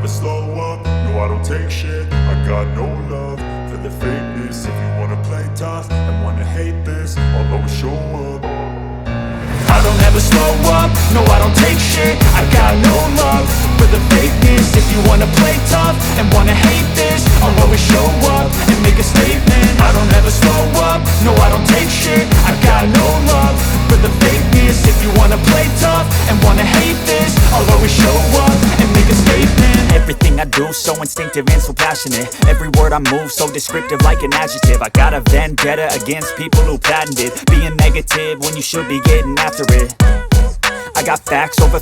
slow up, no I don't take shit. I got no love for the fakeness. If you wanna play tough and wanna hate this, I'll always show up. I don't ever slow up, no I don't take shit. I got no love for the fakeness. If you wanna play tough and wanna hate this, I'll always show up and make a statement. I don't ever slow up, no I don't take shit. I got no love for the fakeness. If you wanna play tough and wanna hate this, I'll always show up and make a statement. Everything I do so instinctive and so passionate. Every word I move so descriptive like an adjective. I got a vendetta against people who patented being negative when you should be getting after it. I got facts over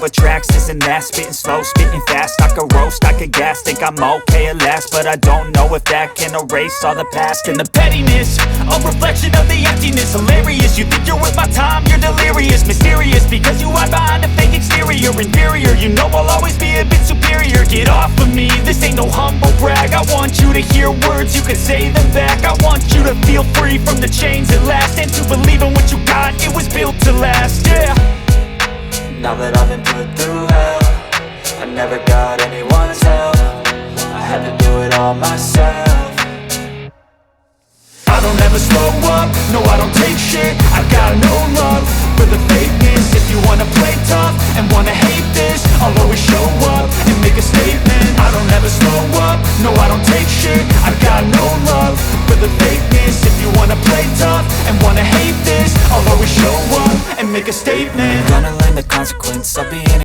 tracks, this and that. Spitting slow, spitting fast, I could roast, I could gas. Think I'm okay at last, but I don't know if that can erase all the past. And the pettiness, a reflection of the emptiness. Hilarious, you think you're worth my time, you're delirious. Mysterious, because you hide behind a fake exterior. Inferior, you know I'll always be a bit superior. Get off of me, this ain't no humble brag. I want you to hear words, you can say them back. I want you to feel free from the chains at last, and to believe in what you got, it was built to last, yeah. Now that I've been put through hell, I never got anyone's help. I had to do it all myself. I don't ever slow up, no I don't take shit. I got no love for the fakeness. If you wanna play tough and wanna hate this, I'll always show up and make a statement. I don't ever slow up, no I don't take shit. I got no love for the fakeness. If you wanna play tough and wanna hate this, I'll always show up and make a statement. Gonna learn the consequence of being